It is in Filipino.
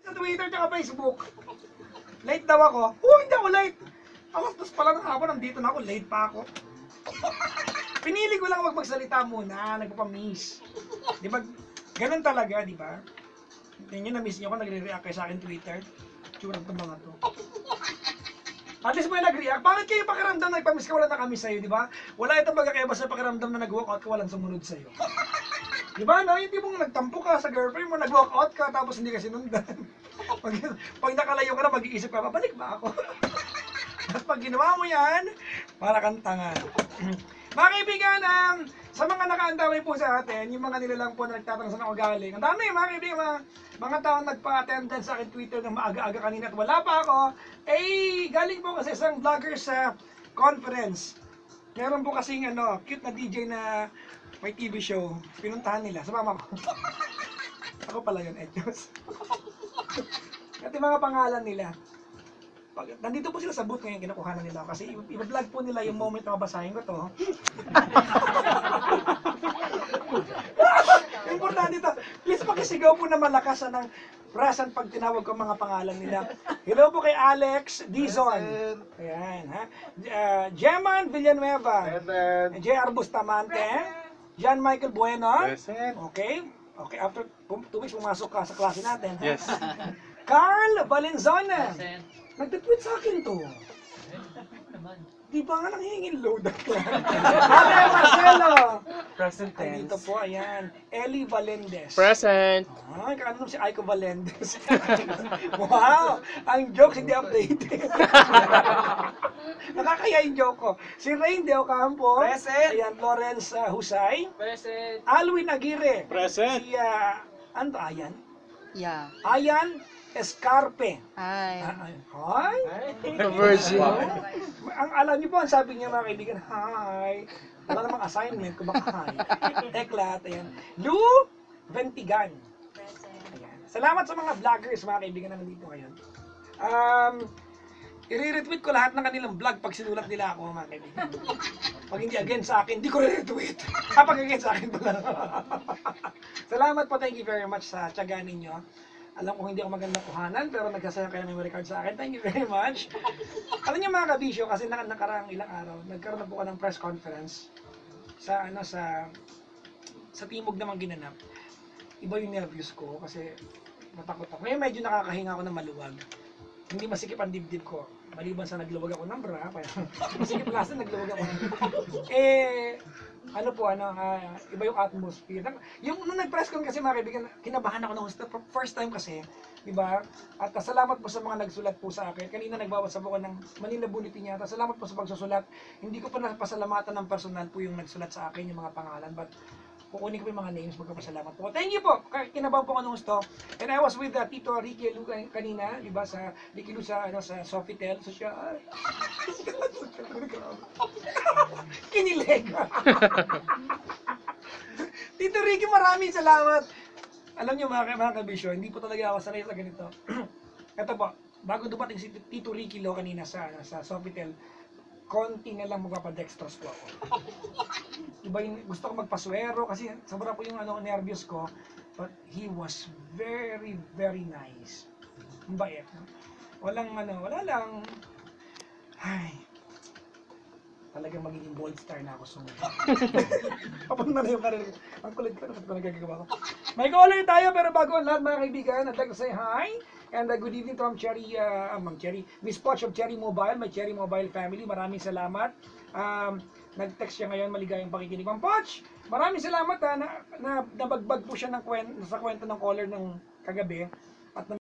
Sa Twitter at Facebook. Late daw ako. Hindi ako late. Alas 2 pala ng hapon, nandito na ako, late pa ako. Pinili ko lang magsalita muna, nagpapamiss. Di ba, ganun talaga, di ba? Hindi nyo, na-miss nyo ako, nagre-react kayo sa akin Twitter. Tsura ko mga to. At least may nag-react. Bakit kayo pakiramdam na ipamiss ka, wala na kami sa'yo, di ba? Wala itong magkakaiba sa pakiramdam na nag-walkout ka, walang sumunod sa'yo. Di ba, no? Hindi mong nagtampo ka sa girlfriend mo, nag-walkout ka, tapos hindi ka sinundan. Pag nakalayo ka na, mag-iisip ka, babalik ba ako? At pag ginawa mo yan, para kang tanga. Mga kaibigan, sa mga nakaandamay po sa atin, yung mga nilalang po na nagtatanong saan ako galing. Ang dami, mga kaibigan, mga taong nagpa-attendance sa akin Twitter ng maaga-aga kanina at wala pa ako. Galing po kasi isang vlogger sa conference. Meron po kasing cute na DJ na may TV show. Pinuntahan nila, sa mama ko. Ako pala yun, Edjos. At yung mga pangalan nila. Nandito po sila sa booth ngayon, kinukuhanan nila kasi i-vlog po nila yung moment na mabasahin ko to. Importante ito. Please pakisigaw po na malakas ng present pag tinawag ko mga pangalan nila. Hello po kay Alex Dizon. Ayan, ha. Jeman Villanueva. J.R. Bustamante. John Michael Bueno. Okay. Okay, after 2 weeks pumasok ka sa klase natin. Yes. Carl Valenzuela. Nagtitweet sa akin to. Di ba nga nanghihingin load at Ate Marcelo. Present tense. Dito po, ayan. Ellie Valendez. Present. Ay, kaano si Aiko Valendez. Wow! Ang jokes hindi updated. Nakakaya yung joke ko. Si Rain De Ocampo. Present. Ayan, Lawrence Husay. Present. Alwin Aguirre. Present. Si, ano to, Ayan? Yeah. Ayan Escarpe. Hi. Hi? Virgin. Ang alam niyo po, ang sabi niya mga kaibigan, hi. Wala namang assignment kung baka hi. Eklat, ayan. Lou Ventigan. Ayan. Salamat sa mga vloggers, mga kaibigan na nandito ngayon. I-retweet ko lahat ng kanilang vlog pag sinulat nila ako, mga kaibigan. Pag hindi against sa akin, hindi ko retweet. Pag against sa akin pala. Salamat po, thank you very much sa tiyaga ninyo. Alam ko hindi ako magandang kuhanan, pero nagsasayang kayo ng memory card sa akin. Thank you very much. Alam niyo mga kabisyo, kasi nakaraang ilang araw, nagkaroon na po ng press conference sa sa Timog naman ginanap. Iba yung nervous ko kasi natakot ako. Ngayon medyo nakakahinga ako ng maluwag. Hindi masikip ang dibdib ko. Maliban sa nagluwag ako ng bra, masikip kasi nagluwag ako ng iba yung atmosphere. Nung nag-press con kasi mga kaibigan, kinabahan ako ng first time kasi, di ba? At salamat po sa mga nagsulat po sa akin. Kanina nagbabasa po ko ng Manila Bulletin yata. Salamat po sa pagsusulat. Hindi ko pa napasalamatan ng personal po yung nagsulat sa akin, yung mga pangalan. But kukunin ko yung mga names, magpapasalamat po. Thank you po! Kinabahan po ko nung gusto. And I was with Tito Ricky Lu kanina, di ba? Sa Ricky Lu sa Sofitel. So siya, kinilig. Tito Ricky, maraming salamat. Alam niyo mga kabisyo, hindi po talaga ako sanay sa ganito. Ito po, bago dumating si Tito Ricky Lo kanina sa Sofitel, konti na lang magpapadextrose po ako. Diba yung gusto ko magpaswero kasi sobra po yung nervyos ko. But he was very, very nice. Ang bait. Wala lang. Ay, talagang magiging bold star na ako sunod. Papunta na yung karir. Ang kulit ko, nakit ko nagagagawa ko. May caller tayo, pero bago ang lahat mga kaibigan, I'd like to say hi. And good evening to Ma'am Cherry, Miss Poch of Cherry Mobile, my Cherry Mobile family. Maraming salamat. Nag-text siya ngayon, maligayang pakikinig. Ma'am Poch, maraming salamat na nabagbag po siya sa kwento ng caller ng kagabi. At